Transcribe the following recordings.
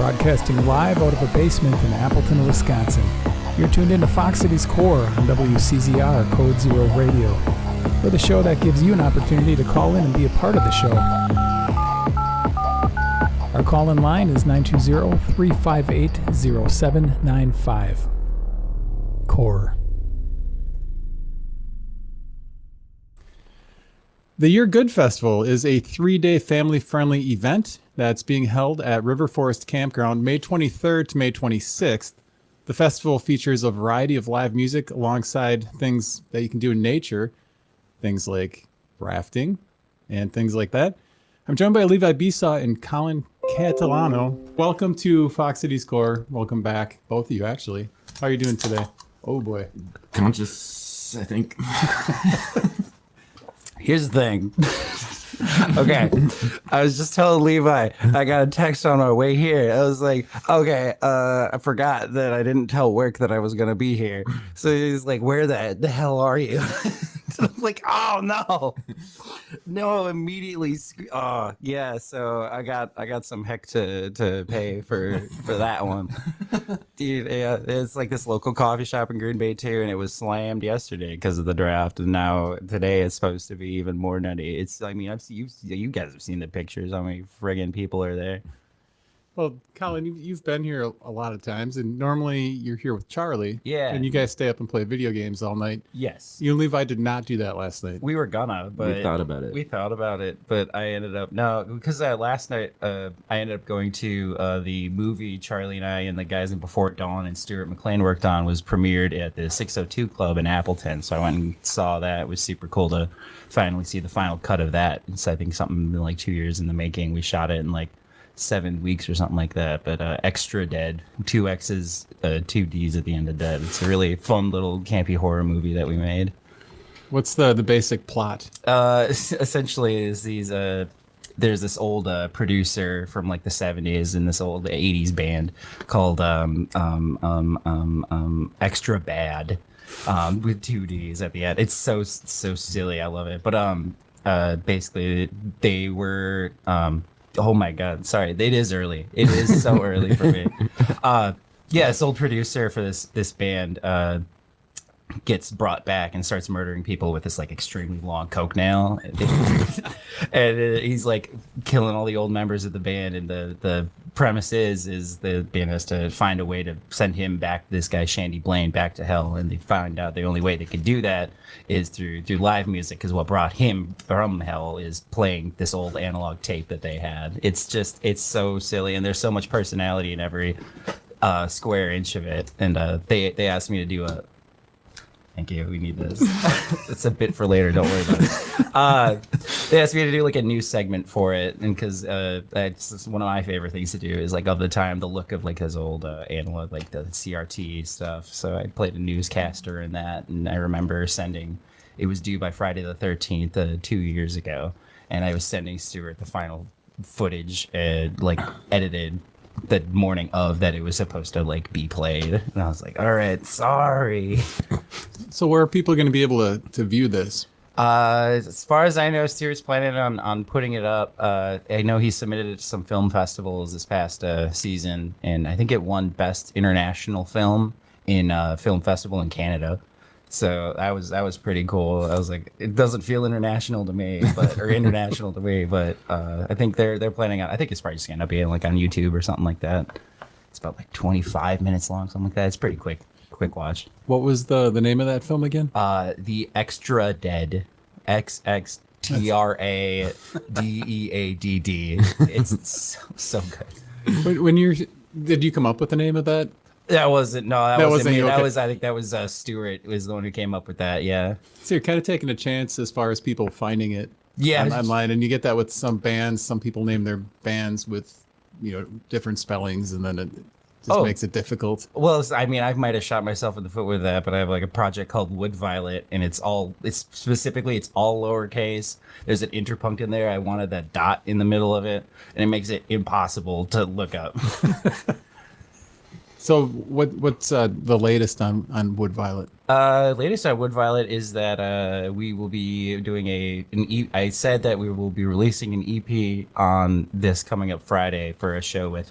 broadcasting live out of a basement in Appleton, Wisconsin. You're tuned into Fox Cities Core on WCZR Code Zero Radio. We're the show that gives you an opportunity to call in and be a part of the show. Our call-in line is 920-358-0795. Core. The You're Good Festival is a 3-day family-friendly event that's being held at River Forest Campground May 23rd to May 26th. The festival features a variety of live music alongside things that you can do in nature, things like rafting and things like that. I'm joined by Levi Besaw and Collin Catalano. Welcome to Fox Cities Core. Welcome back, both of you, actually. How are you doing today? Oh, boy. Conscious, I think. Here's the thing. Okay, I was just telling Levi, I got a text on our way here. I was like, okay, I forgot that I didn't tell work that I was going to be here. So he's like, where the hell are you? I'm like, oh, no. No, immediately. Oh, yeah, so I got some heck to pay for that one. Dude, yeah, it's like this local coffee shop in Green Bay, too, and it was slammed yesterday because of the draft, and now today it's supposed to be even more nutty. It's, I mean, you guys have seen the pictures. How many friggin' people are there? Well, Collin, you've been here a lot of times, and normally you're here with Charlie. Yeah. And you guys stay up and play video games all night. Yes. You and Levi did not do that last night. We were gonna, but We thought about it, but I ended up because last night I ended up going to the movie Charlie and I and the guys in Before Dawn and Stuart McLean worked on was premiered at the 602 Club in Appleton. So I went and saw that. It was super cool to finally see the final cut of that. It's I think something like 2 years in the making. We shot it in like 7 weeks or something like that, but Xxtra Deadd, 2 X's, 2 D's at the end of Dead. It's a really fun little campy horror movie that we made. What's the basic plot? Essentially is these there's this old producer from like the 70s in this old 80s band called Xxtra Deadd, with 2 D's at the end. It's so silly. I love it. But basically they were oh my God! Sorry, it is early. It is so early for me. Yeah, this old producer for this band gets brought back and starts murdering people with this like extremely long coke nail, and he's like killing all the old members of the band. And the premise is the band has to find a way to send him back, this guy Shandy Blaine, back to hell, and they find out the only way they can do that is through live music, because what brought him from hell is playing this old analog tape that they had. It's so silly, and there's so much personality in every square inch of it. And they asked me to do a thank you, we need this. It's a bit for later, don't worry about it. They asked me to do like a new segment for it, and because that's one of my favorite things to do is like of the time, the look of like his old analog, like the CRT stuff. So I played a newscaster in that, and I remember it was due by Friday the 13th 2 years ago, and I was sending Stuart the final footage like edited the morning of that it was supposed to like be played, and I was like, all right, sorry. So where are people going to be able to view this? As far as I know, Stuart's planning on putting it up. I know he submitted it to some film festivals this past season, and I think it won Best International Film in Film Festival in Canada. So that was pretty cool. I was like, it doesn't feel international to me, but I think they're planning on. I think it's probably just gonna end up being like on YouTube or something like that. It's about like 25 minutes long, something like that. It's pretty quick watch. What was the name of that film again? The Xxtra Deadd, XXTRADEADD. It's so good. Did you come up with the name of that? That wasn't me. Okay. I think that was Stuart was the one who came up with that. Yeah. So you're kind of taking a chance as far as people finding it online, and you get that with some bands. Some people name their bands with different spellings, and then it just makes it difficult. Well, I mean, I might have shot myself in the foot with that, but I have like a project called Wood Violet, and it's all lowercase. There's an interpunct in there. I wanted that dot in the middle of it, and it makes it impossible to look up. So what's the latest on Wood Violet? Latest on Wood Violet is that we will be doing I said that we will be releasing an EP on this coming up Friday for a show with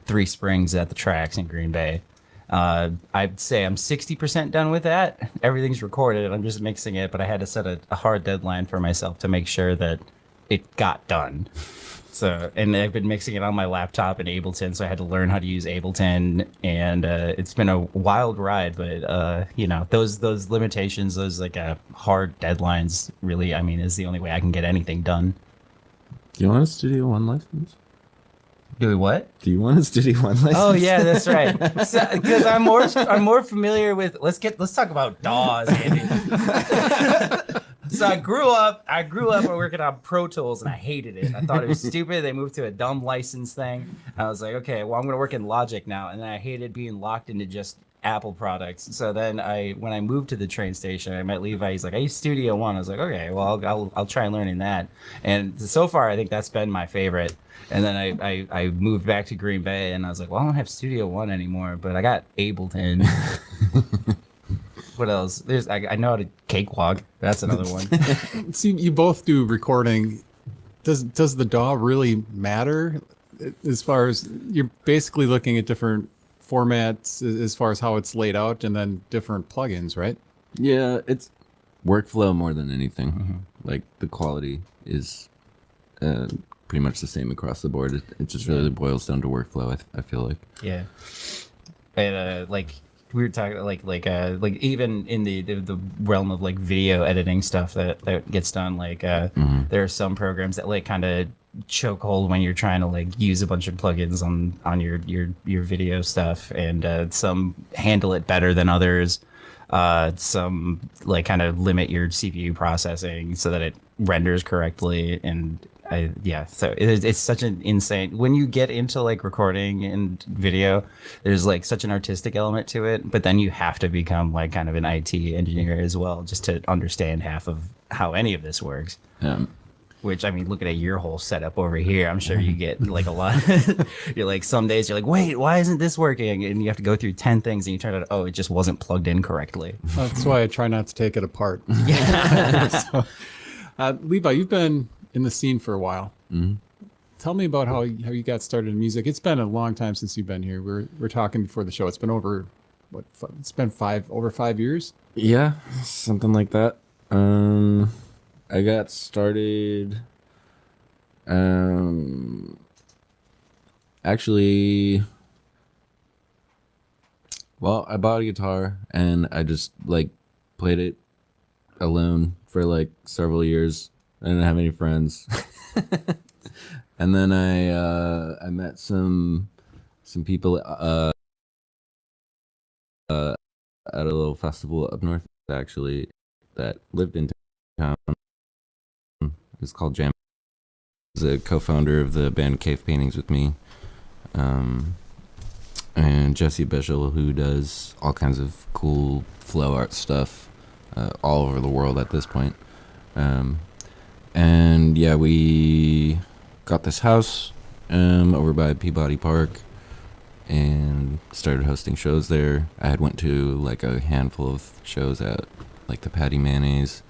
Three Springs at the tracks in Green Bay. I'd say I'm 60% done with that. Everything's recorded. I'm just mixing it, but I had to set a hard deadline for myself to make sure that it got done. So, and I've been mixing it on my laptop in Ableton, so I had to learn how to use Ableton, and it's been a wild ride. But you know, those limitations, those like hard deadlines, really, I mean, is the only way I can get anything done. Do you want a Studio One license? Do what? Do you want a Studio One license? Oh yeah, that's right. Because I'm more familiar with. Let's talk about DAWs, Andy. So I grew up working on Pro Tools, and I hated it. I thought it was stupid. They moved to a dumb license thing. I was like, okay, well, I'm going to work in Logic now. And then I hated being locked into just Apple products. So then when I moved to the train station, I met Levi. He's like, I use Studio One. I was like, okay, well, I'll try learning that. And so far, I think that's been my favorite. And then I moved back to Green Bay, and I was like, well, I don't have Studio One anymore, but I got Ableton. What else? I know how to cakewalk. That's another one. See, you both do recording. Does the DAW really matter as far as you're basically looking at different formats as far as how it's laid out and then different plugins, right? Yeah, it's workflow more than anything. Mm-hmm. Like the quality is pretty much the same across the board. It just really boils down to workflow. I feel like. Yeah, and like. We were talking like even in the realm of like video editing stuff that gets done, like there are some programs that like kind of chokehold when you're trying to like use a bunch of plugins on your video stuff, and some handle it better than others. Some like kind of limit your CPU processing so that it renders correctly, and so it's such an insane when you get into like recording and video. There's like such an artistic element to it, but then you have to become like kind of an IT engineer as well, just to understand half of how any of this works. Which, I mean, looking at your whole setup over here, I'm sure you get like a lot. You're like, some days you're like, wait, why isn't this working? And you have to go through 10 things, and you turn out, oh, it just wasn't plugged in correctly. That's why I try not to take it apart. So, Levi, you've been in the scene for a while. Mm-hmm. Tell me about how you got started in music. It's been a long time since you've been here. We're talking before the show. It's been over over 5 years. Yeah, something like that. I got started. Actually, well, I bought a guitar and I just like played it alone for like several years. I didn't have any friends. And then I met some people at a little festival up north, actually, that lived in town. It's called Jam. He's a co-founder of the band Cave Paintings with me. And Jesse Besaw, who does all kinds of cool flow art stuff all over the world at this point. And yeah, we got this house over by Peabody Park and started hosting shows there. I had went to like a handful of shows at like the Patty Mayonnaise,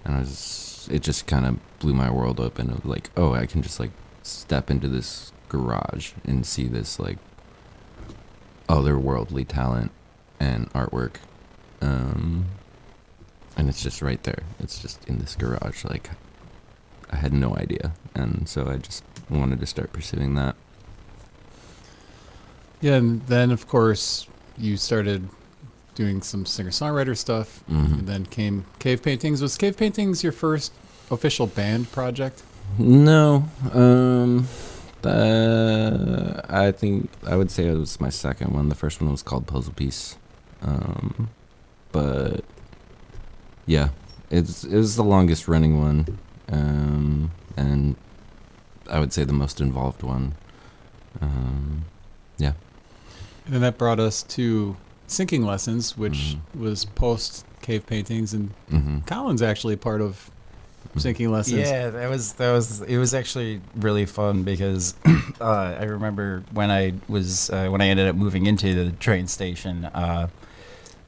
and it just kind of blew my world open of like, oh, I can just like step into this garage and see this like otherworldly talent and artwork. And it's just right there. It's just in this garage. Like, I had no idea. And so I just wanted to start pursuing that. Yeah, and then, of course, you started doing some singer-songwriter stuff, and then came Cave Paintings. Was Cave Paintings your first official band project? No. I think I would say it was my second one. The first one was called Puzzle Piece. But yeah, it was the longest running one, and I would say the most involved one. Yeah. And then that brought us to Sinking Lessons, which was post Cave Paintings, and Collin's actually a part of Sinking Lessons. Yeah, it was actually really fun because I remember when I ended up moving into the train station,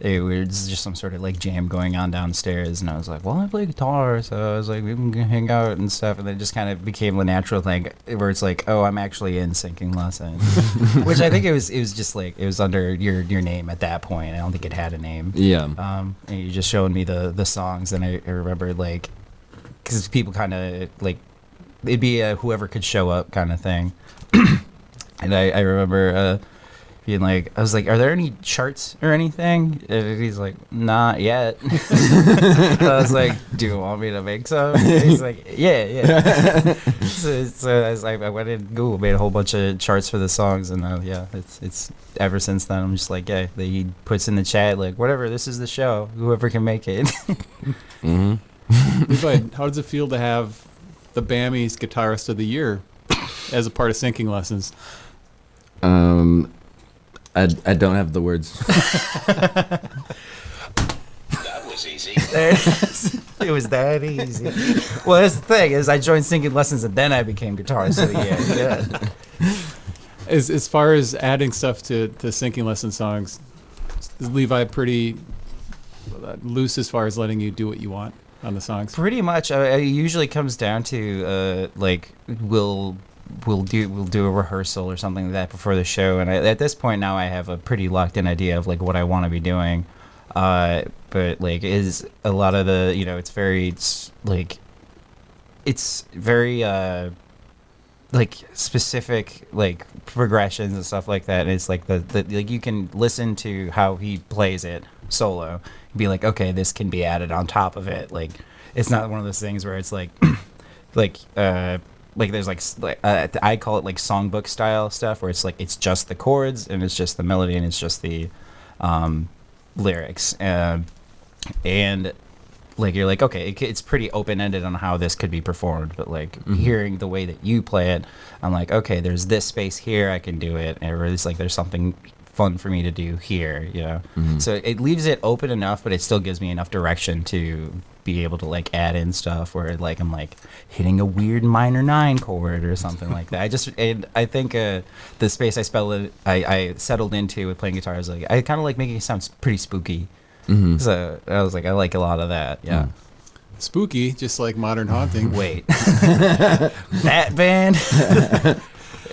it was just some sort of like jam going on downstairs, and I was like, well, I play guitar, so I was like, we can hang out and stuff, and then it just kind of became a natural thing where it's like, oh, I'm actually in singing lessons, which I think it was just like it was under your name at that point. I don't think it had a name. Yeah. And you just showed me the songs, and I remember like, because people kind of like, it'd be a whoever could show up kind of thing, and I remember. Being like, I was like, are there any charts or anything? And he's like, not yet. I was like, do you want me to make some? And he's like, yeah. So I went in Google, made a whole bunch of charts for the songs, and it's ever since then I'm just like, yeah. He puts in the chat like, whatever, this is the show. Whoever can make it. Mm-hmm. Levi, how does it feel to have the Bammy's Guitarist of the Year as a part of Sinking Lessons? I don't have the words. That was easy. It was that easy. Well, that's the thing is I joined singing lessons and then I became guitarist of the year. Yeah. As far as adding stuff to Sinking Lesson songs, is Levi pretty loose as far as letting you do what you want on the songs? Pretty much. It usually comes down to like we'll do a rehearsal or something like that before the show, and at this point now I have a pretty locked in idea of like what I want to be doing, but like is a lot of the it's very like specific like progressions and stuff like that, and it's like the like you can listen to how he plays it solo and be like, okay, this can be added on top of it. Like it's not one of those things where it's like like there's like I call it like songbook style stuff where it's like it's just the chords and it's just the melody and it's just the lyrics, and like you're like, okay, it's pretty open-ended on how this could be performed, but like hearing the way that you play it, I'm like, okay, there's this space here, I can do it, or it's like there's something fun for me to do here, so it leaves it open enough, but it still gives me enough direction to be able to like add in stuff where like I'm like hitting a weird minor 9 chord or something like that. I think the space I settled into with playing guitar is like I kind of like making it sound pretty spooky. So I was like, I like a lot of that. Yeah. Spooky, just like Modern Haunting. Wait, that band.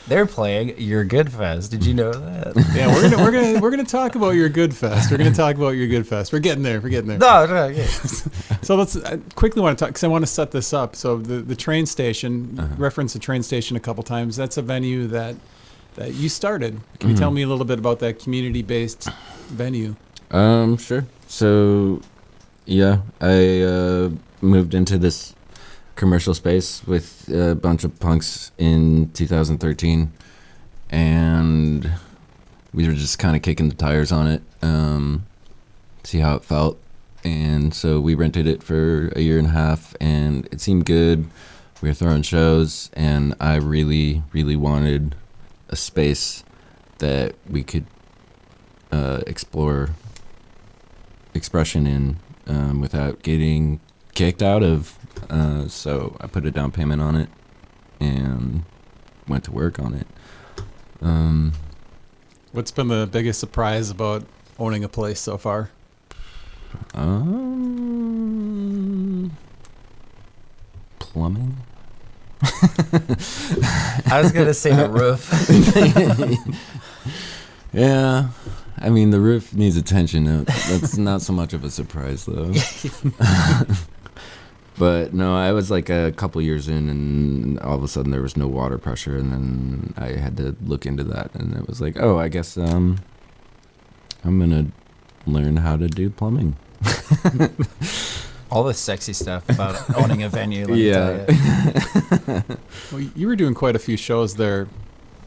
They're playing Your Good Fest. Did you know that? Yeah, we're gonna talk about Your Good Fest. We're gonna talk about Your Good Fest. We're getting there. No, yeah. So let's quickly want to talk because I want to set this up. So the train station, reference the train station a couple times. That's a venue that you started. Can you tell me a little bit about that community-based venue? Sure. So, yeah, I moved into this commercial space with a bunch of punks in 2013, and we were just kind of kicking the tires on it, see how it felt. And so we rented it for a year and a half, and it seemed good. We were throwing shows, and I really, really wanted a space that we could explore expression in without getting kicked out of. So I put a down payment on it and went to work on it. What's been the biggest surprise about owning a place so far? Plumbing. I was gonna say the roof. Yeah, I mean the roof needs attention. That's not so much of a surprise though. But no, I was like a couple years in, and all of a sudden there was no water pressure, and then I had to look into that, and it was like, oh, I guess I'm gonna learn how to do plumbing. All the sexy stuff about owning a venue. Let me tell you. Well, you were doing quite a few shows there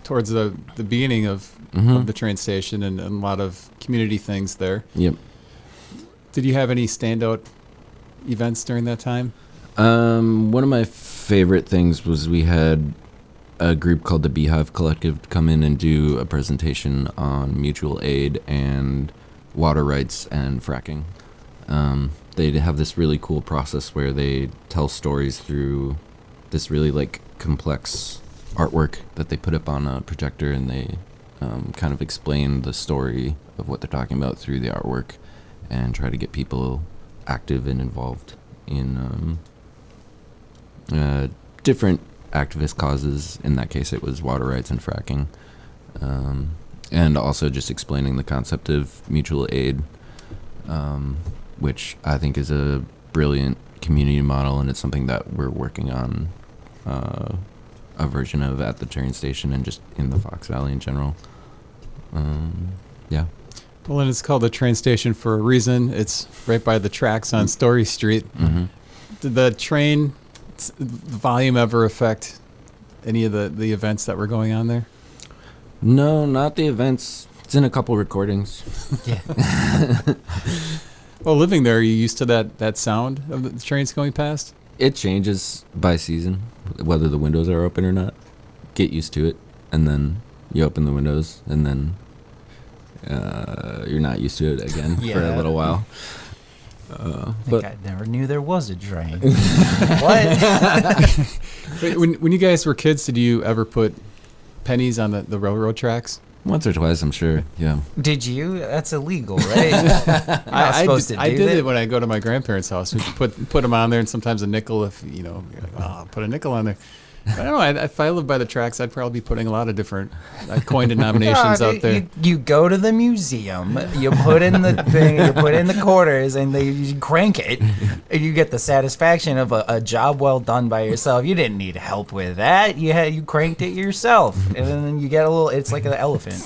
towards the beginning of the train station and a lot of community things there. Yep. Did you have any standout events during that time? One of my favorite things was we had a group called the Beehive Collective come in and do a presentation on mutual aid and water rights and fracking. They have this really cool process where they tell stories through this really like complex artwork that they put up on a projector, and they kind of explain the story of what they're talking about through the artwork. and try to get people active and involved in different activist causes. In that case, it was water rights and fracking. And also just explaining the concept of mutual aid, which I think is a brilliant community model, and it's something that we're working on a version of at the train station and just in the Fox Valley in general. Yeah. Well, and it's called the train station for a reason. It's right by the tracks on Story Street. Mm-hmm. Did the train volume ever affect any of the events that were going on there? No, not the events. It's in a couple recordings. Yeah. Well, living there, are you used to that sound of the trains going past? It changes by season, whether the windows are open or not. Get used to it, and then you open the windows, and then you're not used to it again for a little while. But I never knew there was a train. What? Wait, when you guys were kids, did you ever put pennies on the railroad tracks? once or twice, I'm sure. Yeah. Did you? That's illegal, right? You're not supposed to do I did that. it when I go to my grandparents' house. We put them on there, and sometimes a nickel if, you know, you're like, oh, I'll put a nickel on there. I don't know. If I lived by the tracks, I'd probably be putting a lot of different coin denominations out there. You go to the museum, you put in the thing, you put in the quarters, and you crank it, and you get the satisfaction of a job well done by yourself. You didn't need help with that. You cranked it yourself, and then you get a little. It's like an elephant.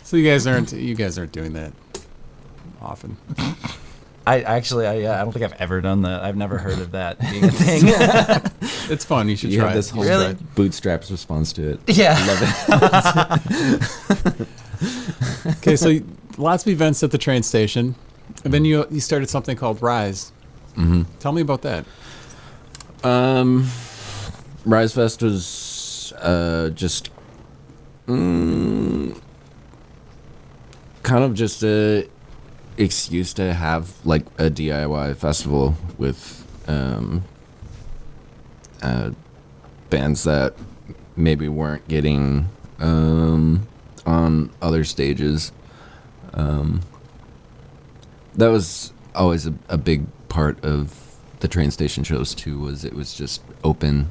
So you guys aren't doing that often. I don't think I've ever done that. I've never heard of that being a thing. It's fun. You should You try have this it. whole Really? bootstraps response to it. Yeah. Love it. Okay, so lots of events at the train station, and then you started something called Rise. Mm-hmm. Tell me about that. Rise Fest was just kind of just a excuse to have like a DIY festival with bands that maybe weren't getting on other stages. That was always a big part of the train station shows too. It was just open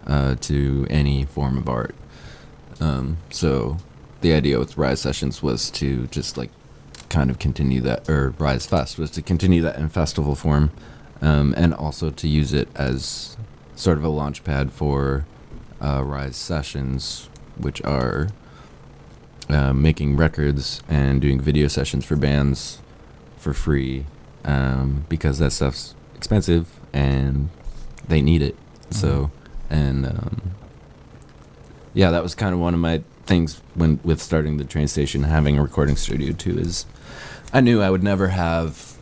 to any form of art. So the idea with Rise Sessions was to just like kind of continue that, or Rise Fest was to continue that in festival form, and also to use it as sort of a launch pad for Rise Sessions, which are making records and doing video sessions for bands for free, because that stuff's expensive and they need it. Mm-hmm. So, and yeah, that was kind of one of my things with starting the train station, having a recording studio too, is I knew I would never have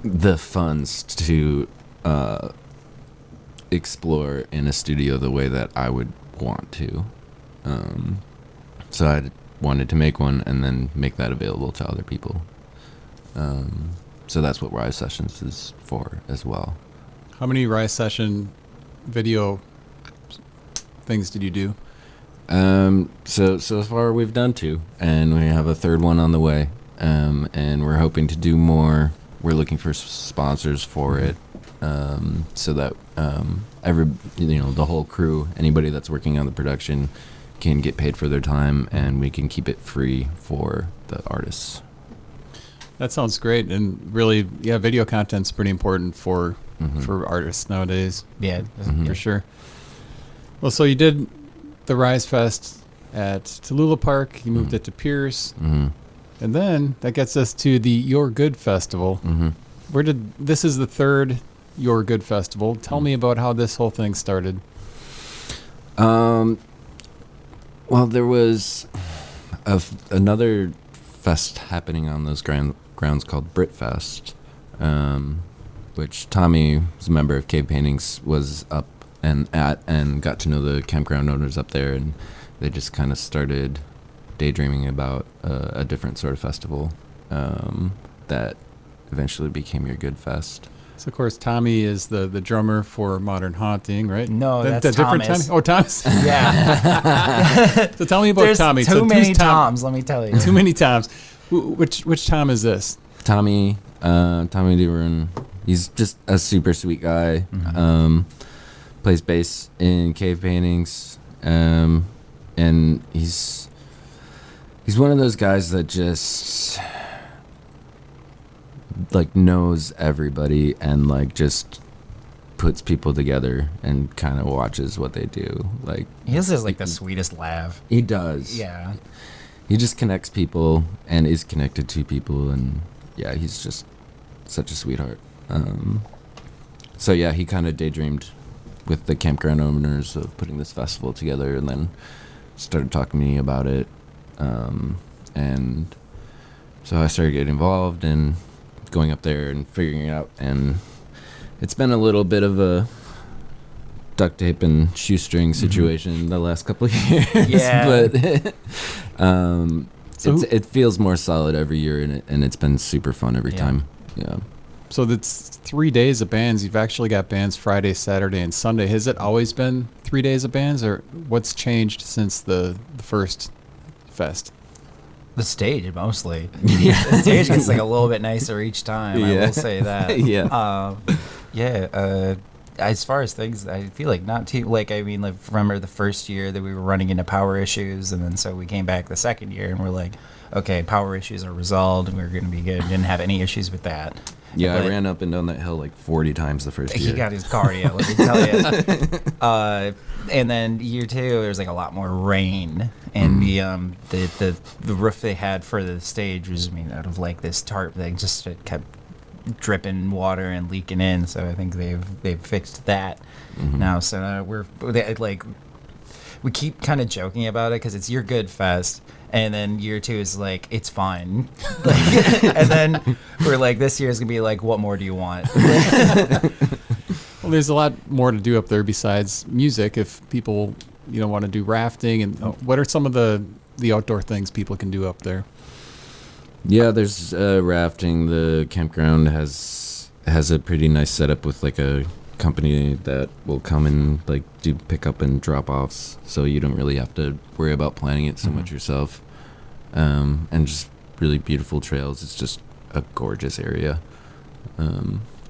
the funds to explore in a studio the way that I would want to. So I wanted to make one and then make that available to other people. So that's what Rise Sessions is for as well. How many Rise Session video things did you do? So far we've done 2, and we have a 3rd one on the way. And we're hoping to do more. We're looking for sponsors for it, so that the whole crew, anybody that's working on the production, can get paid for their time, and we can keep it free for the artists. That sounds great, and really, yeah, video content's pretty important for artists nowadays. Yeah. For sure. Well, so you did the Rise Fest at Tallulah Park. You moved it to Pierce. Mm-hmm. And then that gets us to the Your Good Festival. Mm-hmm. This is the 3rd Your Good Festival. Tell me about how this whole thing started. Well, there was another fest happening on those grounds called Britfest, which Tommy, who's a member of Cave Paintings, was up and got to know the campground owners up there, and they just kind of started daydreaming about a different sort of festival that eventually became Your Good Fest. So of course Tommy is the drummer for Modern Haunting, right? No, that's different Thomas. Tommy. Oh, Thomas. Yeah. So tell me about There's Tommy. too So many who's Tom? Toms, let me tell you. Too many Toms. Which Tom is this? Tommy Duran. He's just a super sweet guy. Plays bass in cave paintings, and he's one of those guys that just like knows everybody and like just puts people together and kind of watches what they do. Like He has this, like, the sweetest laugh. he does. Yeah. He just connects people and is connected to people, and yeah, he's just such a sweetheart. So yeah, he kind of daydreamed with the campground owners of putting this festival together, and then started talking to me about it. And so I started getting involved and going up there and figuring it out. And it's been a little bit of a duct tape and shoestring situation the last couple of years. Yeah. But it feels more solid every year, and it's been super fun every time. Yeah. So that's 3 days of bands. You've actually got bands Friday, Saturday, and Sunday. Has it always been 3 days of bands, or what's changed since the first fest? The stage, mostly. The stage gets like a little bit nicer each time. I will say that. As far as things, I feel like not too, like, I mean, like, remember the first year that we were running into power issues, and then so we came back the second year and we're like, okay, power issues are resolved and we're going to be good. Didn't have any issues with that. Yeah, But I ran up and down that hill like 40 times the first year. he got his cardio, let me tell you. And then year two, there's like a lot more rain, and the roof they had for the stage was made out of like this tarp thing, just it kept dripping water and leaking in. So I think they've fixed that now. So we keep kind of joking about it because it's your good fest. And then year two is like, it's fine. And then we're like, this year is going to be like, what more do you want? Well, there's a lot more to do up there besides music. If people, want to do rafting, and what are some of the outdoor things people can do up there? Yeah, there's rafting. The campground has a pretty nice setup with like a company that will come and like do pickup and drop offs, so you don't really have to worry about planning it so much yourself. And just really beautiful trails. It's just a gorgeous area.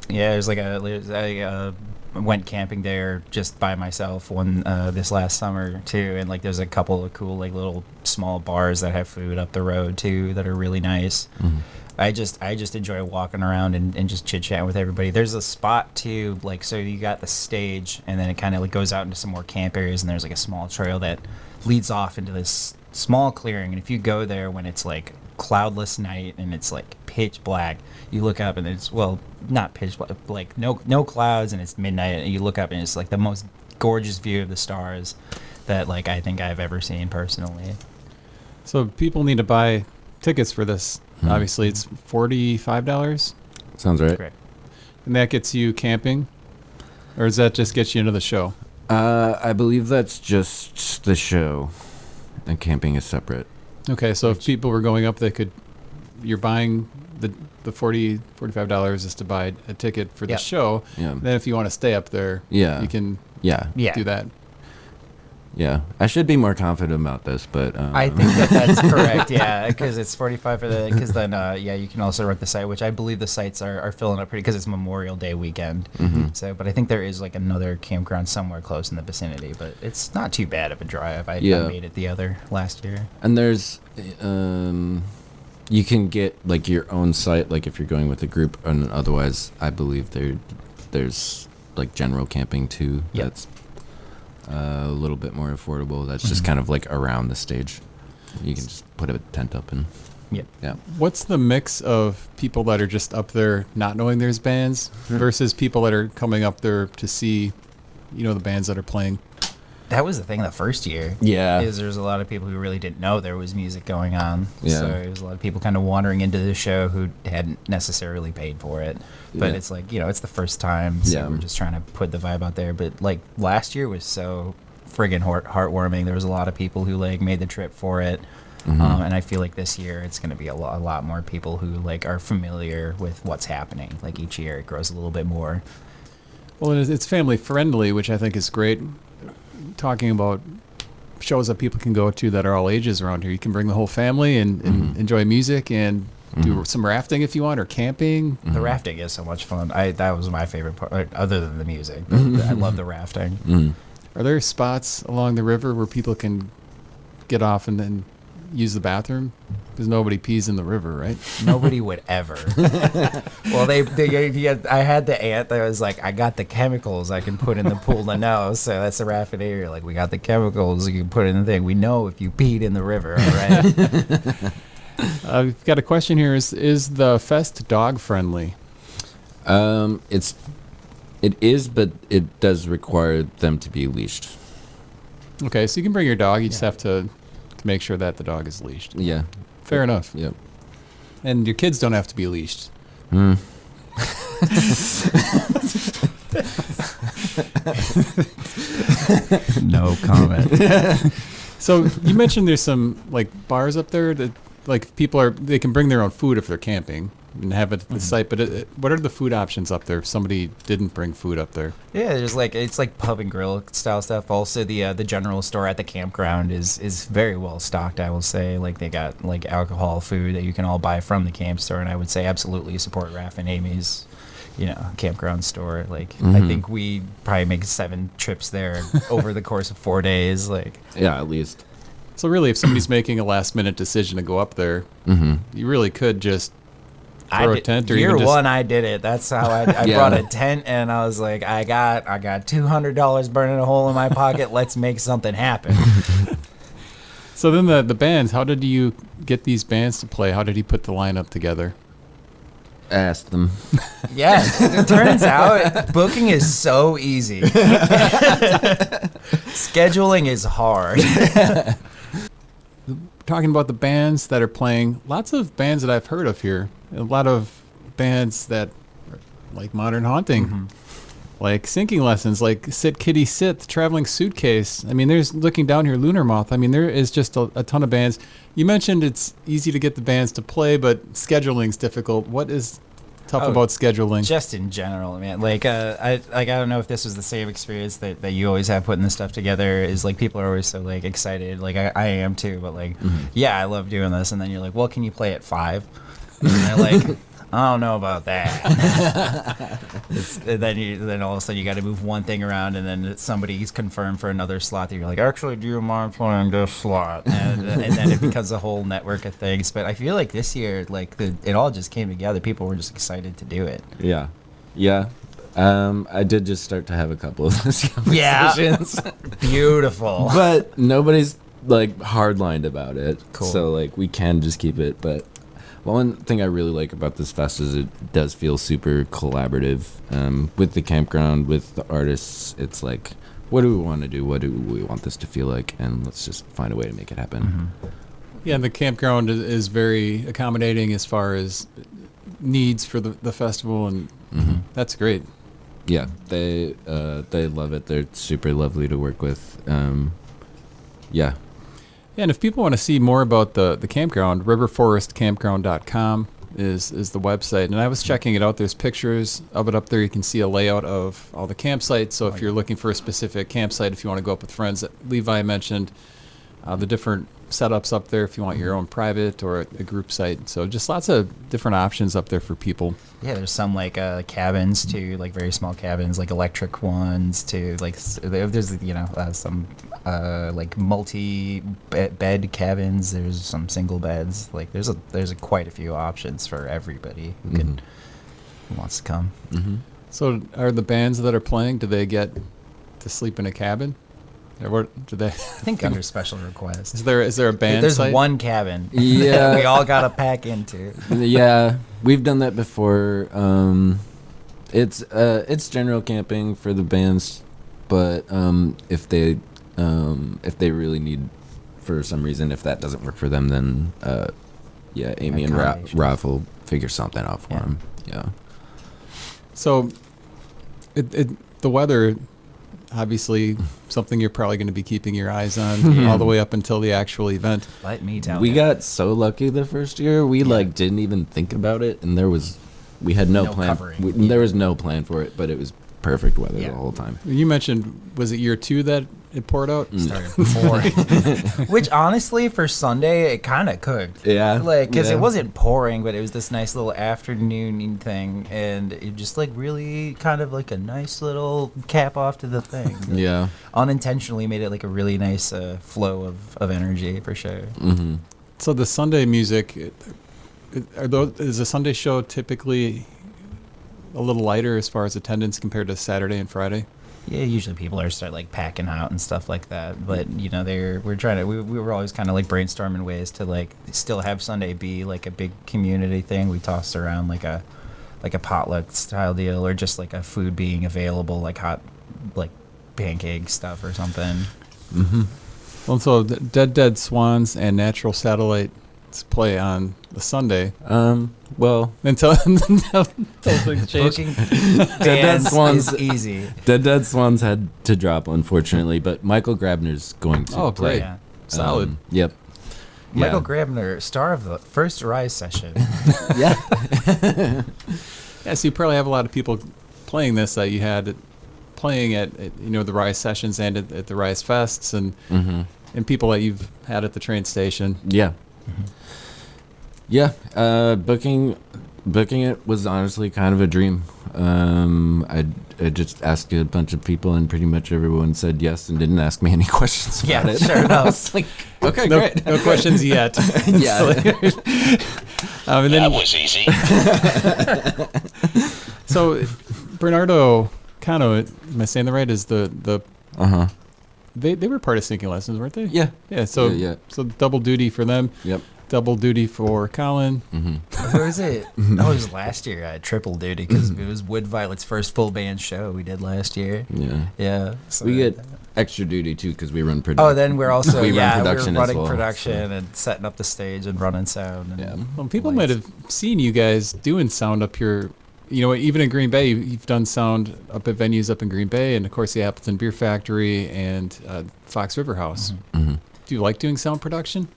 Yeah, I went camping there just by myself this last summer too, and like there's a couple of cool like little small bars that have food up the road too that are really nice. I just enjoy walking around and just chit chatting with everybody. There's a spot too, like, so you got the stage, and then it kind of like goes out into some more camp areas, and there's like a small trail that leads off into this small clearing. And if you go there when it's like cloudless night and it's like pitch black, you look up and it's, well, not pitch black, like no clouds, and it's midnight, and you look up and it's like the most gorgeous view of the stars that like I think I've ever seen personally. So people need to buy tickets for this. Obviously, it's $45. Sounds right. Correct. And that gets you camping, or does that just get you into the show? I believe that's just the show, and camping is separate. Okay, so if people were going up, you're buying the $45 is to buy a ticket for the show. Yeah. Then if you want to stay up there, you can Yeah. do that. Yeah. I should be more confident about this, but I think that's correct. Yeah, because it's 45 for the. Because then, you can also rent the site, which I believe the sites are filling up pretty because it's Memorial Day weekend. So, but I think there is like another campground somewhere close in the vicinity, but it's not too bad of a drive. I made it the other last year. And there's, you can get like your own site, like if you're going with a group, and otherwise, I believe there's like general camping too. Yep. That's a little bit more affordable. That's just kind of like around the stage. You can just put a tent up and yeah. What's the mix of people that are just up there not knowing there's bands versus people that are coming up there to see, the bands that are playing? That was the thing the first year. Yeah. Is there's a lot of people who really didn't know there was music going on. Yeah. So there's a lot of people kind of wandering into the show who hadn't necessarily paid for it. But it's like, it's the first time, so we're just trying to put the vibe out there. But like last year was so friggin' heartwarming. There was a lot of people who like made the trip for it. And I feel like this year it's going to be a lot more people who like are familiar with what's happening. Like each year it grows a little bit more. Well, it's family friendly, which I think is great. Talking about shows that people can go to that are all ages around here. You can bring the whole family and enjoy music and do some rafting if you want, or camping. The rafting is so much fun. That was my favorite part, other than the music. I love the rafting. Are there spots along the river where people can get off and then use the bathroom? Because nobody pees in the river, right? Nobody would ever. Well, I had the aunt that was like, I got the chemicals I can put in the pool to know. So that's the raffinader. Like, we got the chemicals you can put in the thing. We know if you peed in the river, all right? I've got a question here. Is the fest dog friendly? It is, but it does require them to be leashed. Okay, so you can bring your dog. You just have to make sure that the dog is leashed. Yeah. Fair enough. Yep. And your kids don't have to be leashed. No comment. So you mentioned there's some like bars up there that like they can bring their own food if they're camping and have it at the site. But what are the food options up there if somebody didn't bring food up there? Yeah, there's it's like pub and grill style stuff. Also, the general store at the campground is very well stocked. I will say, like they got like alcohol, food that you can all buy from the camp store, and I would say absolutely support Raph and Amy's, campground store. Like I think we probably make 7 trips there over the course of 4 days. Like Yeah, at least. So really, if somebody's making a last minute decision to go up there, you really could just throw a tent, or year even just... one I did it. That's how I brought a tent, and I was like, I got $200 burning a hole in my pocket. Let's make something happen. So then the bands, how did you get these bands to play? How did he put the lineup together? Ask them. Yeah, it turns out booking is so easy. Scheduling is hard. Talking about the bands that are playing, lots of bands that I've heard of here. A lot of bands that are like Modern Haunting, like Sinking Lessons, like Sit Kitty Sit, The Traveling Suitcase. I mean, there's, looking down here, Lunar Moth. I mean, there is just a ton of bands. You mentioned it's easy to get the bands to play, but scheduling's difficult. What is tough about scheduling? Just in general, man. I don't know if this was the same experience that you always have putting this stuff together. Is like people are always so like excited. Like I am too, but like yeah, I love doing this. And then you're like, well, can you play at 5? And they're like, I don't know about that. then all of a sudden you got to move one thing around, and then somebody's confirmed for another slot that you're like, actually, do you mind playing this slot? And then it becomes a whole network of things. But I feel like this year, like it all just came together. People were just excited to do it. Yeah. I did just start to have a couple of those conversations. Yeah. Beautiful. But nobody's like hardlined about it. Cool. So like we can just keep it. But one thing I really like about this fest is it does feel super collaborative with the campground, with the artists. It's like, what do we want to do? What do we want this to feel like? And let's just find a way to make it happen. Yeah, and the campground is very accommodating as far as needs for the festival, and that's great. Yeah, they love it. They're super lovely to work with. Yeah. Yeah, and if people want to see more about the campground, riverforestcampground.com is the website. And I was checking it out. There's pictures of it up there. You can see a layout of all the campsites. So if you're looking for a specific campsite, if you want to go up with friends, Levi mentioned the different setups up there if you want your own private or a group site. So just lots of different options up there for people. Yeah, there's some like cabins too, like very small cabins, like electric ones too. Like there's some like multi-bed cabins. There's some single beds. Like there's quite a few options for everybody who wants to come. So are the bands that are playing, do they get to sleep in a cabin? Or what do they? I think under special request. Is there a band There's site? one cabin. Yeah. We all got to pack into. Yeah, we've done that before. It's general camping for the bands, but if they really need, for some reason, if that doesn't work for them, then yeah, Amy and Ralph will figure something out for them. Yeah. So the weather obviously something you're probably going to be keeping your eyes on all the way up until the actual event. Let me tell We you. got so lucky the first year. We like didn't even think about it, and we had no plan. covering. There was no plan for it, but it was perfect weather Yeah. the whole time. You mentioned, was it year 2 that it poured out? Started pouring. Which honestly, for Sunday, it kind of cooked. Yeah, Like, because yeah. it wasn't pouring, but it was this nice little afternoon thing, and it just like really kind of like a nice little cap off to the thing. Yeah. Unintentionally made it like a really nice flow of energy for sure. Mm-hmm. So the Sunday music, is the Sunday show typically a little lighter as far as attendance compared to Saturday and Friday? Yeah, usually people are start like packing out and stuff like that. But you know, we were always kind of like brainstorming ways to like still have Sunday be like a big community thing. We tossed around like a potluck style deal, or just like a food being available, like hot like pancake stuff or something. Mm-hmm. Well, so Dead Swans and Natural Satellites play on the Sunday. Well, Until things change. Booking Dead bands Swans- is easy. Dead Swans had to drop, unfortunately, but Michael Grabner's going to Oh, play. great. Yeah. Solid. Yep. Michael Yeah. Grabner, star of the first Rise session. Yeah. Yeah, so you probably have a lot of people playing this that you had playing at the Rise sessions and at the Rise fests, and Mm-hmm. and people that you've had at the train station. Yeah. Yeah. Booking it was honestly kind of a dream. I just asked a bunch of people, and pretty much everyone said yes and didn't ask me any questions about Yeah, it. sure I enough. was like, okay, No, great. no questions yet. Yeah. And That then, was easy. so Bernardo Cano, am I saying that right? Is the Uh-huh. they were part of Sinking Lessons, weren't they? Yeah. Yeah. So Yeah. so double duty for them. Yep. Double duty for Collin. Mm-hmm. Where was it? That was last year. I had triple duty because it was Wood Violet's first full band show we did last year. Yeah. Yeah. So We get extra duty, too, because we run production. Oh, then we're also We run we're production as running well, production so. and setting up the stage and running sound. And Yeah. Well, people lights. might have seen you guys doing sound up here. Even in Green Bay, you've done sound up at venues up in Green Bay, and of course the Appleton Beer Factory and Fox River House. Mm-hmm. Do you like doing sound production?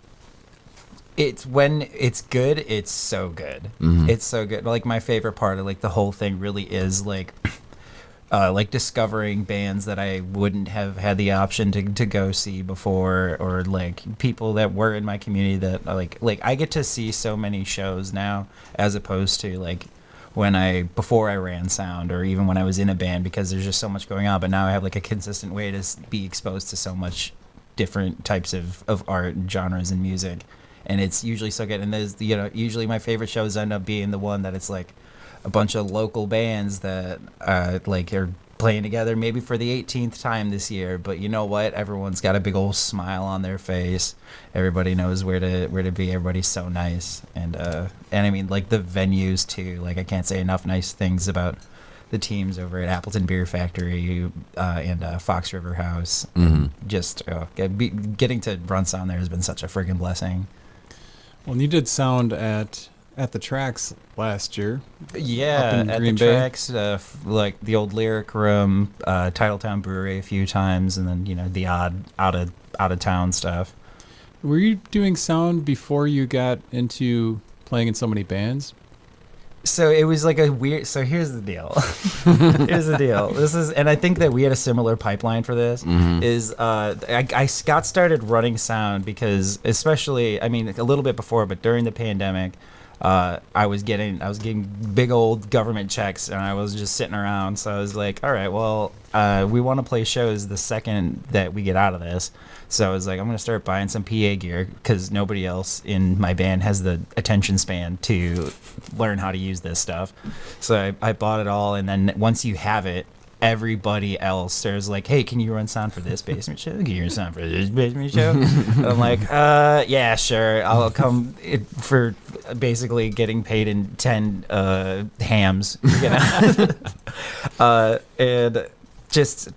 It's when it's good, it's so good. Mhm. It's so good. Like my favorite part of like the whole thing really is like discovering bands that I wouldn't have had the option to go see before, or like people that were in my community that like I get to see so many shows now as opposed to like before I ran sound, or even when I was in a band, because there's just so much going on. But now I have like a consistent way to be exposed to so much different types of art and genres and music, and it's usually so good. And there's usually my favorite shows end up being the one that it's like a bunch of local bands that like are playing together maybe for the 18th time this year, but you know what, everyone's got a big old smile on their face, everybody knows where to be, everybody's so nice, and I mean like the venues too, like I can't say enough nice things about the teams over at Appleton Beer Factory and Fox River House. Mm-hmm. Just getting to run sound there has been such a friggin' blessing. Well, and you did sound at the Tracks last year. Yeah, Up in at Green the Bay? Tracks, like the old Lyric Room, Titletown Brewery a few times, and then the odd out of town stuff. Were you doing sound before you got into playing in so many bands? So it was like a weird. So here's the deal. And I think that we had a similar pipeline for this. Mhm. Is I got started running sound because, especially, I mean, a little bit before, but during the pandemic, I was getting big old government checks, and I was just sitting around. So I was like, all right, well, we want to play shows the second that we get out of this. So I was like, I'm going to start buying some PA gear because nobody else in my band has the attention span to learn how to use this stuff. So I bought it all, and then once you have it, everybody else there's like, hey, can you run sound for this basement show? Can you run sound for this basement show? And I'm like, yeah, sure. I'll come for basically getting paid in 10 hams, and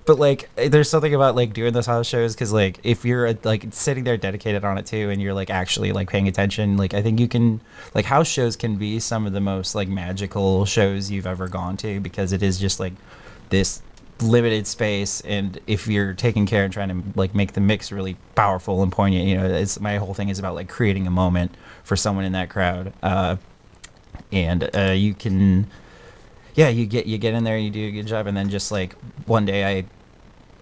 but like there's something about like doing those house shows, because like if you're like sitting there dedicated on it too, and you're like actually like paying attention, like I think you can, like house shows can be some of the most like magical shows you've ever gone to, because it is just like this limited space, and if you're taking care and trying to like make the mix really powerful and poignant, it's my whole thing is about like creating a moment for someone in that crowd, and you can, you get in there, you do a good job, and then just like one day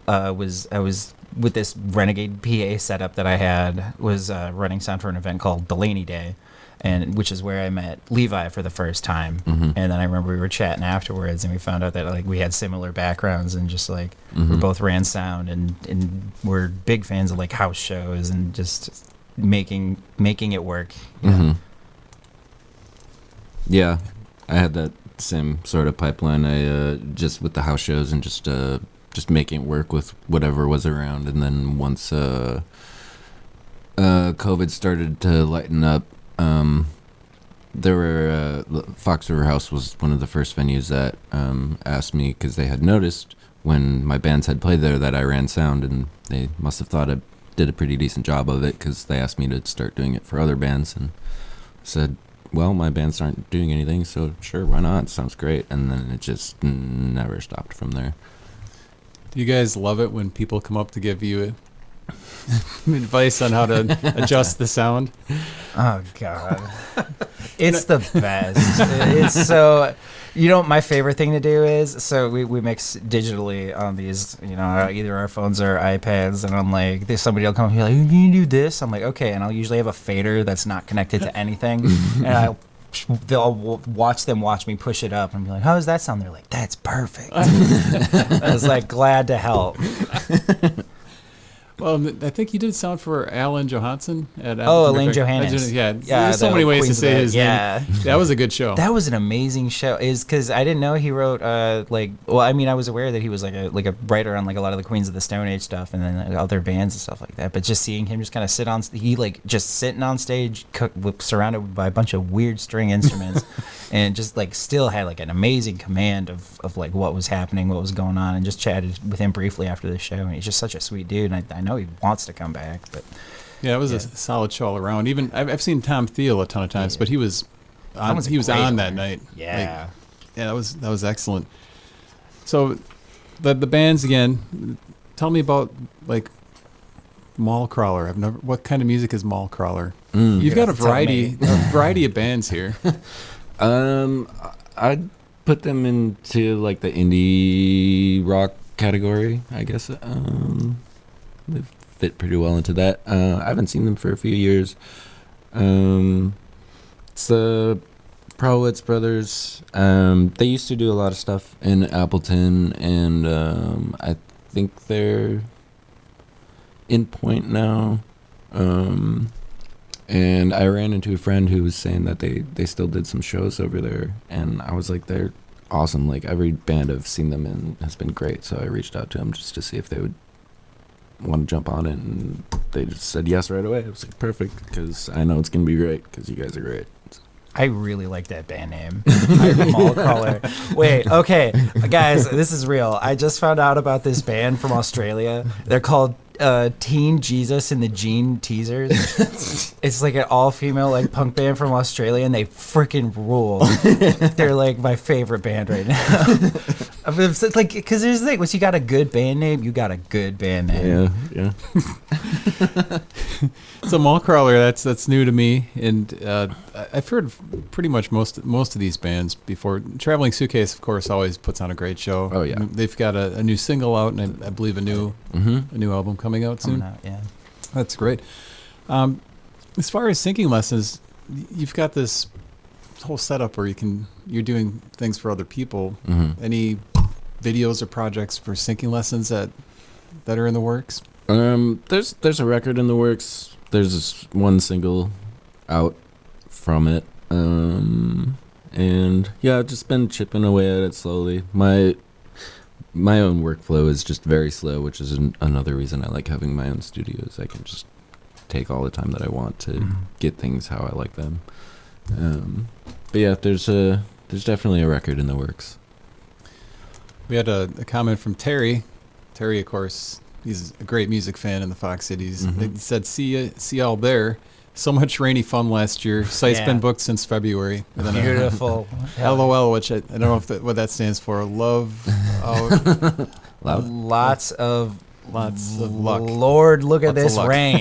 I was with this Renegade PA setup that I had, was running sound for an event called Delaney Day, and which is where I met Levi for the first time. And then I remember we were chatting afterwards, and we found out that like we had similar backgrounds, and just like we both ran sound, and we're big fans of like house shows and just making it work. Yeah, I had that same sort of pipeline. I just with the house shows and just making it work with whatever was around. And then once COVID started to lighten up, there were Fox River House was one of the first venues that asked me, because they had noticed when my bands had played there that I ran sound, and they must have thought I did a pretty decent job of it, because they asked me to start doing it for other bands, and said, well, my bands aren't doing anything, so sure, why not? Sounds great. And then it just never stopped from there. Do you guys love it when people come up to give you advice on how to adjust the sound? Oh God, it's the best. It's so, my favorite thing to do is, so we mix digitally on these, either our phones or iPads, and I'm like, somebody will come and be like, can you do this? I'm like, okay, and I'll usually have a fader that's not connected to anything, and they'll watch me push it up and be like, how does that sound? They're like, that's perfect. I was like, glad to help. Well, I think you did sound for Alan Johansson at Elaine Johannes. Yeah, there's so many ways to say his name. That was a good show. That was an amazing show. Is because I didn't know he wrote I was aware that he was like a writer on like a lot of the Queens of the Stone Age stuff and then other bands and stuff like that. But just seeing him just kind of sitting on stage, surrounded by a bunch of weird string instruments, and just like still had like an amazing command of like what was happening, what was going on, and just chatted with him briefly after the show. And he's just such a sweet dude. And I know he wants to come back, but yeah, it was a solid show all around. Even I've seen Tom Thiel a ton of times, but he was on that night. Yeah, that was excellent. So the bands again. Tell me about like Mall Crawler. What kind of music is Mall Crawler? You've got a variety of bands here. I'd put them into like the indie rock category, I guess. They fit pretty well into that. I haven't seen them for a few years. It's the Prowitz brothers. They used to do a lot of stuff in Appleton, and I think they're in Point now. And I ran into a friend who was saying that they still did some shows over there, and I was like, they're awesome. Like every band I've seen them in has been great. So I reached out to them just to see if they would want to jump on it, and they just said yes right away. I was like, perfect, because I know it's gonna be great because you guys are great. I really like that band name. Mall Crawler. Wait, okay, guys, this is real. I just found out about this band from Australia. They're called Teen Jesus and the Gene Teasers. It's like an all-female like punk band from Australia, and they freaking rule. They're like my favorite band right now. It's like, because there's the thing, once you got a good band name, you got a good band name. Yeah. So Mall Crawler, that's new to me, and I've heard pretty much most of these bands before. Traveling Suitcase, of course, always puts on a great show. Oh yeah, they've got a new single out, and I believe a new album coming out soon. That's great. As far as syncing lessons, you've got this whole setup where you're doing things for other people. Any videos or projects for syncing lessons that are in the works? There's a record in the works. There's this one single out from it. And yeah, I've just been chipping away at it slowly. My own workflow is just very slow, which is another reason I like having my own studios. I can just take all the time that I want to get things how I like them. But yeah, there's definitely a record in the works. We had a comment from Terry. Terry, of course, he's a great music fan in the Fox Cities. He said, see y'all there. so much rainy fun last year. Site's Yeah. been booked since February. And then Beautiful. LOL, which I don't know what that stands for. Love out. Loud. Lots of luck. Lord, look at Lots of this luck. rain.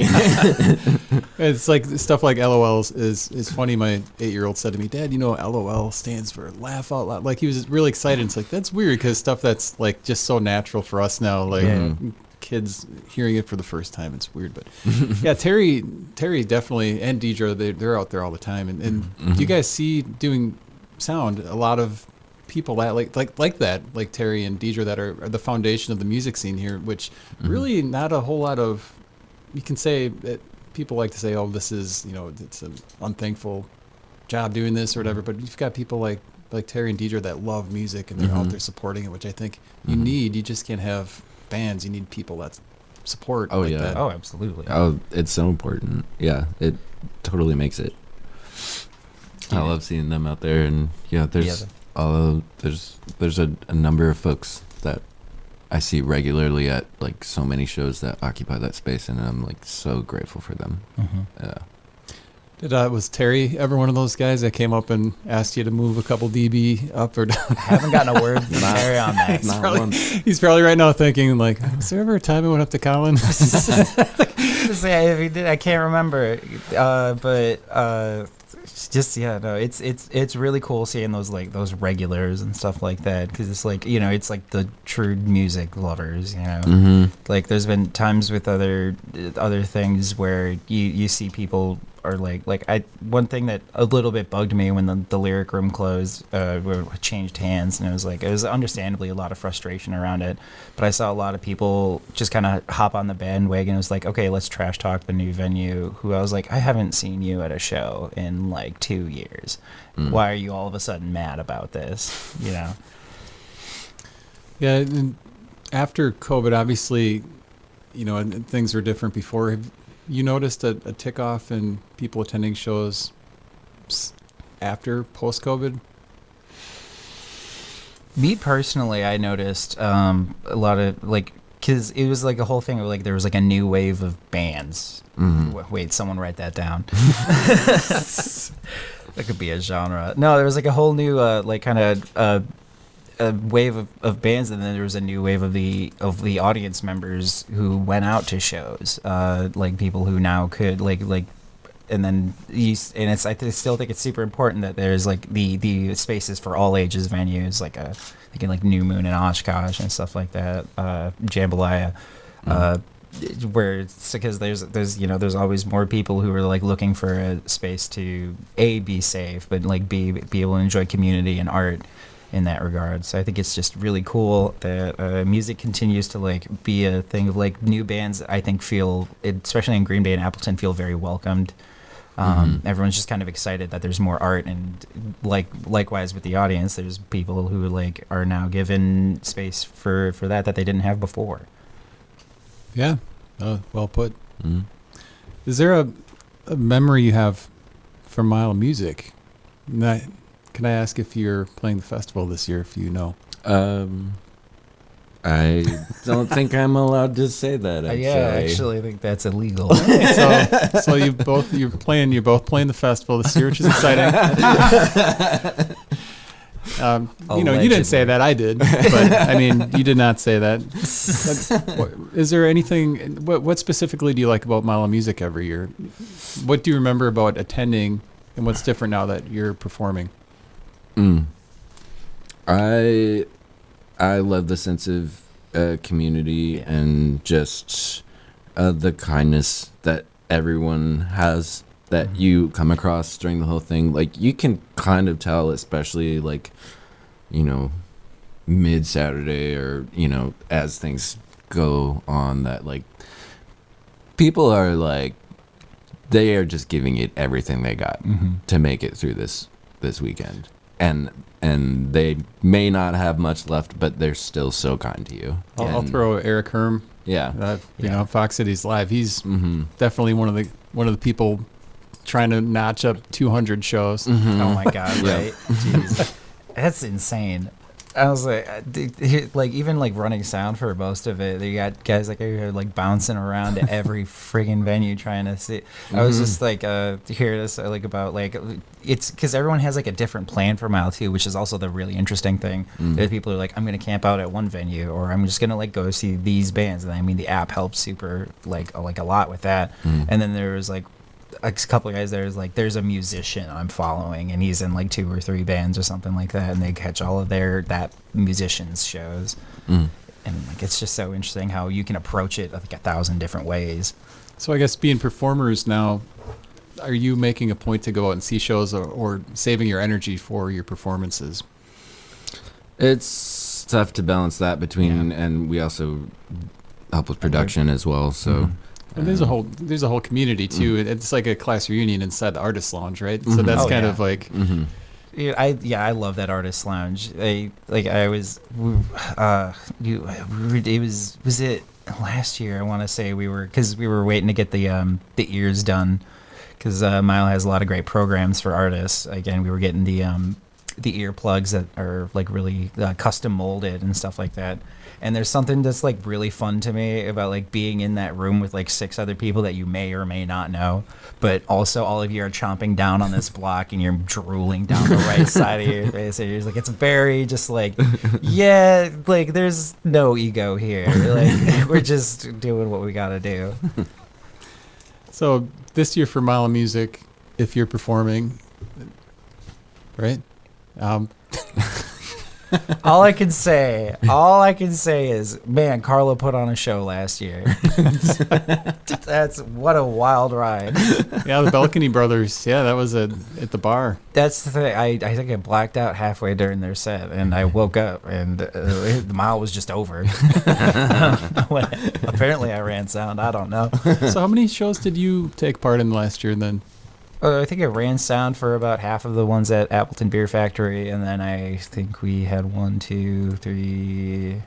It's like stuff like LOL is funny. My 8-year-old said to me, "Dad, you know LOL stands for laugh out loud." Like he was really excited. It's like that's weird because stuff that's like just so natural for us now. Like Yeah. kids hearing it for the first time, it's weird. But yeah, Terry definitely and Deidre, they're out there all the time. And do you guys see doing sound? A lot of people that like that, like Terry and Deidre, that are the foundation of the music scene here, which really not a whole lot of. You can say that people like to say, "Oh, this is it's an unthankful job doing this or whatever." But you've got people like Terry and Deidre that love music and they're out there supporting it, which I think you need. You just can't have bands. You need people that support. Oh, like yeah. that. Oh, absolutely. Oh, it's so important. Yeah, it totally makes it. I love seeing them out there, and there's a number of folks that I see regularly at like so many shows that occupy that space, and I'm like so grateful for them. Yeah. Was Terry ever one of those guys that came up and asked you to move a couple dB up or down? I haven't gotten a word from Terry on that. He's probably right now thinking like, was there ever a time I went up to Collin? If he did, I can't remember. It's really cool seeing those regulars and stuff like that, because it's like it's like the true music lovers. Like there's been times with other things where you see people are one thing that a little bit bugged me when the lyric room closed, changed hands, and it was understandably a lot of frustration around it, but I saw a lot of people just kind of hop on the bandwagon. It was like, okay, let's trash talk the new venue, who I was like, I haven't seen you at a show in like 2 years. Why are you all of a sudden mad about this? Yeah, and after COVID, obviously, and things were different before. Have you noticed a tick off in people attending shows after post-COVID? Me personally, I noticed a lot of because it was like a whole thing of there was like a new wave of bands. Wait, someone write that down. That could be a genre. No, there was like a whole new kind of a wave of bands, and then there was a new wave of the audience members who went out to shows, like people who now could and then I still think it's super important that there's like the spaces for all ages venues, like thinking like New Moon and Oshkosh and stuff like that, Jambalaya, where it's because there's always more people who are like looking for a space to be safe, but like be able to enjoy community and art in that regard. So I think it's just really cool that music continues to be a thing of new bands. I think feel, especially in Green Bay and Appleton, feel very welcomed. Everyone's just kind of excited that there's more art, and likewise with the audience, there's people who are now given space for that they didn't have before. Yeah, well put. Is there a memory you have from Mile of Music? Can I ask if you're playing the festival this year, if you know? I don't think I'm allowed to say that. Actually. Yeah, I actually think that's illegal. So you're both playing the festival this year, which is exciting. You didn't say that. I did, but I mean, you did not say that. Is there anything? What specifically do you like about Mile of Music every year? What do you remember about attending, and what's different now that you're performing? I love the sense of community and just the kindness that everyone has that you come across during the whole thing. You can kind of tell, especially mid-Saturday or, as things go on, that people are they are just giving it everything they got to make it through this weekend. And they may not have much left, but they're still so kind to you. I'll throw Eric Herm. Yeah. Fox Cities Live. He's definitely one of the people trying to notch up 200 shows. Oh my God! Right? Jeez. That's insane. I was like even like running sound for most of it. You got guys like over here like bouncing around to every friggin' venue trying to see. I was just like to hear this like about like it's because everyone has like a different plan for Mile 2, which is also the really interesting thing. That people are like, I'm gonna camp out at one venue, or I'm just gonna like go see these bands. And I mean, the app helps super like a lot with that. And then there was like a couple of guys there's a musician I'm following, and he's in like 2 or 3 bands or something like that, and they catch all of that musicians shows. And like it's just so interesting how you can approach it like 1,000 different ways. So I guess being performers now, are you making a point to go out and see shows, or saving your energy for your performances? It's tough to balance that between, and we also help with production as well. So. And there's a whole community too. It's like a class reunion inside the artist lounge, right? So that's kind of like. Yeah, I love that artist lounge. It was it last year? I want to say we were waiting to get the ears done, because Mile has a lot of great programs for artists. Again, we were getting the earplugs that are like really custom molded and stuff like that. And there's something that's like really fun to me about like being in that room with like 6 other people that you may or may not know, but also all of you are chomping down on this block and you're drooling down the right side of your face. And you're like, it's very just like, yeah, like there's no ego here. Like we're just doing what we gotta do. So this year for Mile of Music, if you're performing, right? All I can say is, man, Carla put on a show last year. That's what a wild ride. Yeah, the Balcony Brothers. Yeah, that was at the bar. That's the thing. I think I blacked out halfway during their set, and I woke up, and the mile was just over. Apparently, I ran sound. I don't know. So, how many shows did you take part in last year then? I think I ran sound for about half of the ones at Appleton Beer Factory, and then I think we had 3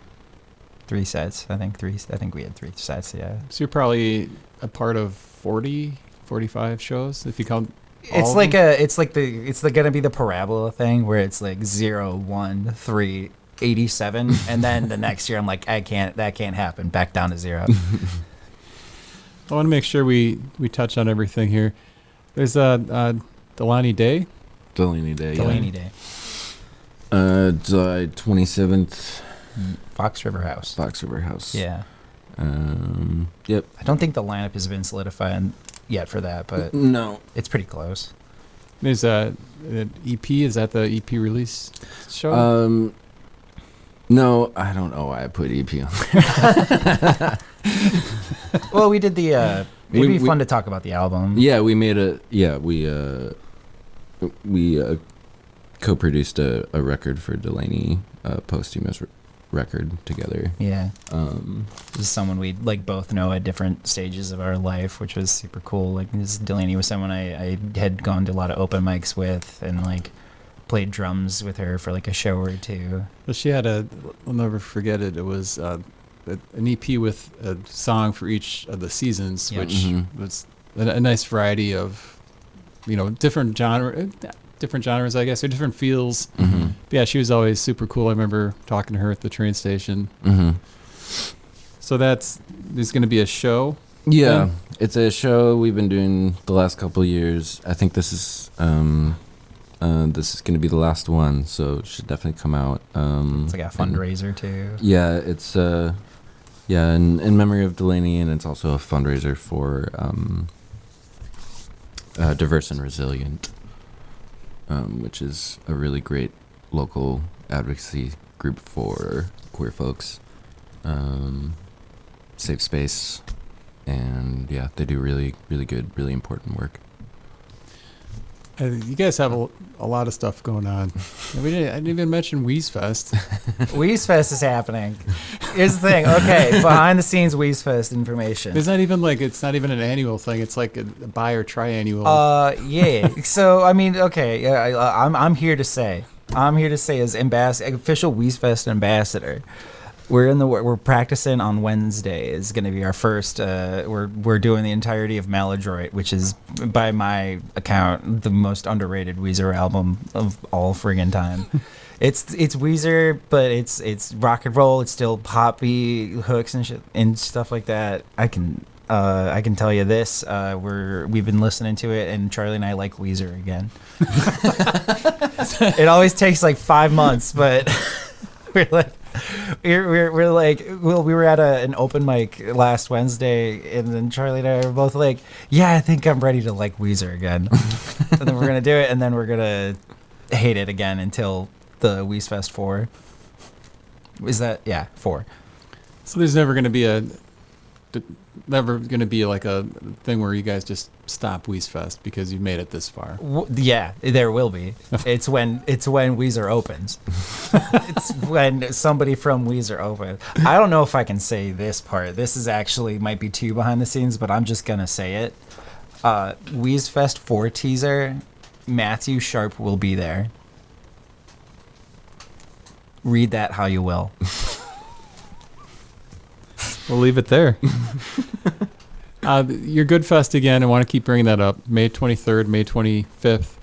sets. I think we had 3 sets. Yeah. So you're probably a part of 40, 45 shows if you count. It's gonna be the parabola thing where it's like 0, 1, 3, 87, and then the next year I'm like, that can't happen. Back down to 0. I want to make sure we touch on everything here. There's Delaney Day. Delaney Day. Day. July 27th. Fox River House. Yeah. Yep. I don't think the lineup has been solidified yet for that, but no, it's pretty close. There's an EP. Is that the EP release show? No, I don't know why I put EP on. Well, we did the. It'd be fun to talk about the album. Yeah, we made we co-produced a record for Delaney, posthumous record together. Yeah. This is someone we like both know at different stages of our life, which was super cool. Like Delaney was someone I had gone to a lot of open mics with, and like played drums with her for like a show or 2. Well, she had I'll never forget it. It was an EP with a song for each of the seasons, which was a nice variety of, different genres, I guess, or different feels. But yeah, she was always super cool. I remember talking to her at the train station. So there's going to be a show. Yeah, it's a show we've been doing the last couple of years. I think this is going to be the last one, so it should definitely come out. It's like a fundraiser too. Yeah, it's in memory of Delaney, and it's also a fundraiser for Diverse and Resilient, which is a really great local advocacy group for queer folks. Safe space, and yeah, they do really, really good, really important work. You guys have a lot of stuff going on. I didn't even mention Wheeze Fest. Wheeze Fest is happening. Here's the thing. Okay, behind the scenes Wheeze Fest information. It's not even an annual thing. It's like a buy or triannual. Yeah. So I mean, okay. I'm here to say as official Wheeze Fest ambassador. We're practicing on Wednesday. Is going to be our first. We're doing the entirety of Maladroit, which is, by my account, the most underrated Weezer album of all friggin' time. It's Weezer, but it's rock and roll. It's still poppy hooks and shit and stuff like that. I can tell you this. We've been listening to it, and Charlie and I like Weezer again. It always takes like 5 months, but we're like. We were at an open mic last Wednesday, and then Charlie and I were both like, "Yeah, I think I'm ready to like Weezer again." And then we're gonna do it, and then we're gonna hate it again until the Weezfest 4. Is that 4? So there's never going to be like a thing where you guys just stop Weezfest because you've made it this far. Yeah, there will be. It's when Weezer opens. It's when somebody from Weezer opens. I don't know if I can say this part. This is actually might be too behind the scenes, but I'm just gonna say it. Weezfest 4 teaser. Matthew Sharp will be there. Read that how you will. We'll leave it there. Your Good Fest again. I want to keep bringing that up. May 23rd, May 25th.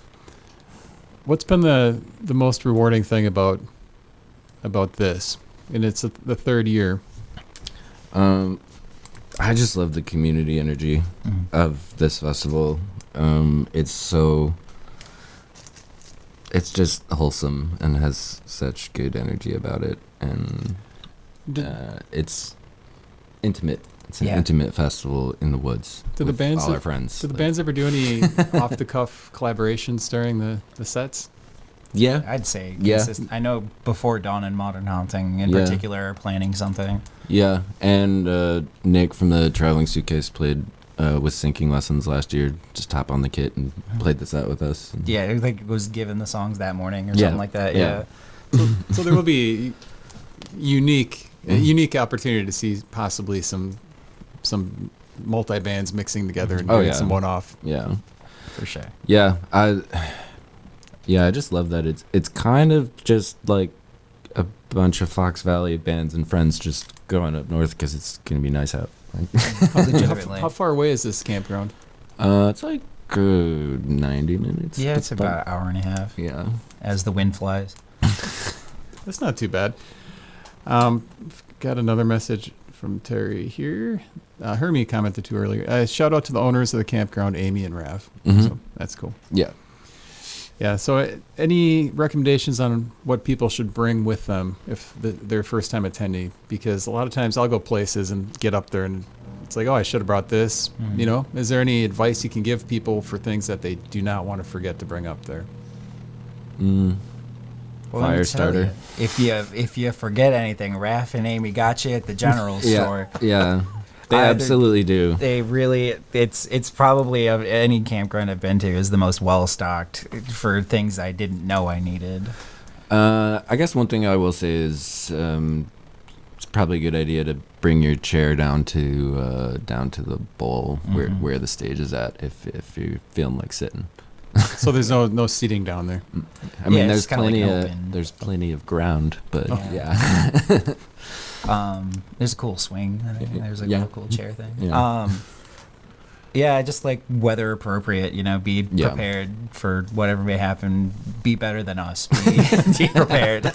What's been the most rewarding thing about this? And it's the third year. I just love the community energy of this festival. It's just wholesome and has such good energy about it, and it's intimate. It's an intimate festival in the woods. Do the bands all our friends? Do the bands ever do any off the cuff collaborations during the sets? Yeah, I'd say. Yeah. I know Before Dawn and Modern Haunting in particular are planning something. Yeah, and Nick from the Traveling Suitcase played with Sinking Lessons last year. Just hop on the kit and played the set with us. Yeah, I think it was given the songs that morning or something like that. Yeah. So there will be unique opportunity to see possibly some multi bands mixing together and doing some one off. Yeah, for sure. Yeah, I just love that it's kind of just like a bunch of Fox Valley bands and friends just going up north because it's gonna be nice out. How far away is this campground? It's like 90 minutes. Yeah, it's about an hour and a half. Yeah, as the wind flies. That's not too bad. Got another message from Terry here. Hermie commented too earlier. Shout out to the owners of the campground, Amy and Rav. So that's cool. Yeah. Yeah. So any recommendations on what people should bring with them if they're first time attending? Because a lot of times I'll go places and get up there and it's like, oh, I should have brought this. You know, is there any advice you can give people for things that they do not want to forget to bring up there? Well, fire starter. If you forget anything, Raph and Amy got you at the general store. Yeah, they absolutely do. They really, it's probably of any campground I've been to is the most well stocked for things I didn't know I needed. I guess one thing I will say is it's probably a good idea to bring your chair down to the bowl where the stage is at if you're feeling like sitting. So there's no seating down there. I mean, there's plenty of ground, but there's a cool swing. I think there's a little cool chair thing. Yeah. Just like weather appropriate. You know, be prepared for whatever may happen. Be better than us. Be prepared.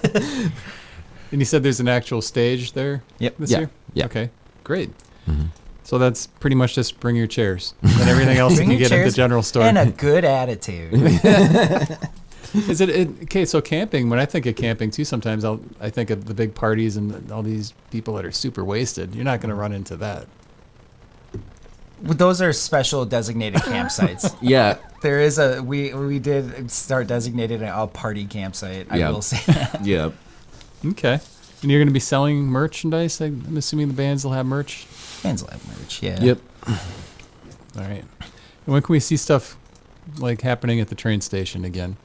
And you said there's an actual stage there. Yep. This year. Yeah. Okay. Great. Mm-hmm. So that's pretty much just bring your chairs and everything else you can get at the general store. And a good attitude. Is it okay? So camping. When I think of camping too, sometimes I think of the big parties and all these people that are super wasted. You're not going to run into that. Those are special designated campsites. Yeah, there is we did start designating a party campsite. I will say that. Yeah. Okay. And you're going to be selling merchandise. I'm assuming the bands will have merch. Bands will have merch. Yeah. Yep. All right. And when can we see stuff like happening at the train station again?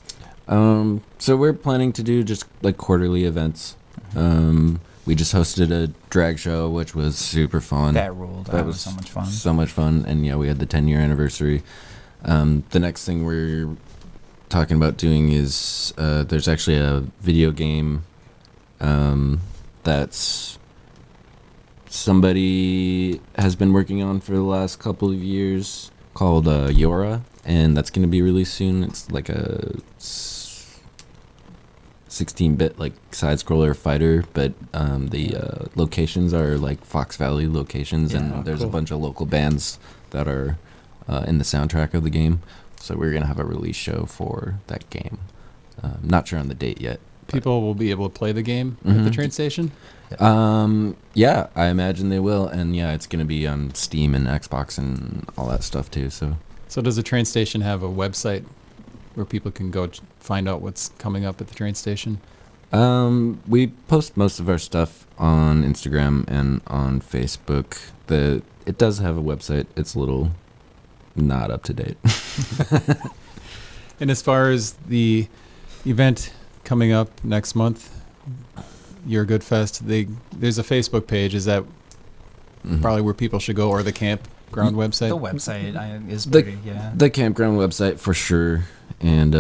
So we're planning to do just like quarterly events. We just hosted a drag show, which was super fun. That ruled. That was so much fun. So much fun. And yeah, we had the 10-year anniversary. The next thing we're talking about doing is there's actually a video game that's somebody has been working on for the last couple of years called Yora, and that's going to be released soon. It's like a 16-bit like side-scroller fighter, but the locations are like Fox Valley locations, and there's a bunch of local bands that are in the soundtrack of the game. So we're going to have a release show for that game. Not sure on the date yet. People will be able to play the game at the train station? Yeah, I imagine they will, and yeah, it's going to be on Steam and Xbox and all that stuff too. So does the train station have a website where people can go find out what's coming up at the train station? We post most of our stuff on Instagram and on Facebook. It does have a website. It's a little not up to date. And as far as the event coming up next month, Your Good Fest, there's a Facebook page. Is that probably where people should go, or the campground website? The website is pretty, yeah. The campground website for sure. And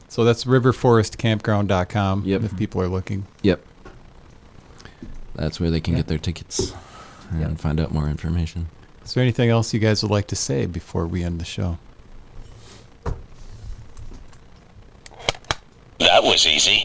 so that's riverforestcampground.com. Yep. If people are looking. Yep. That's where they can get their tickets and find out more information. Is there anything else you guys would like to say before we end the show? That was easy.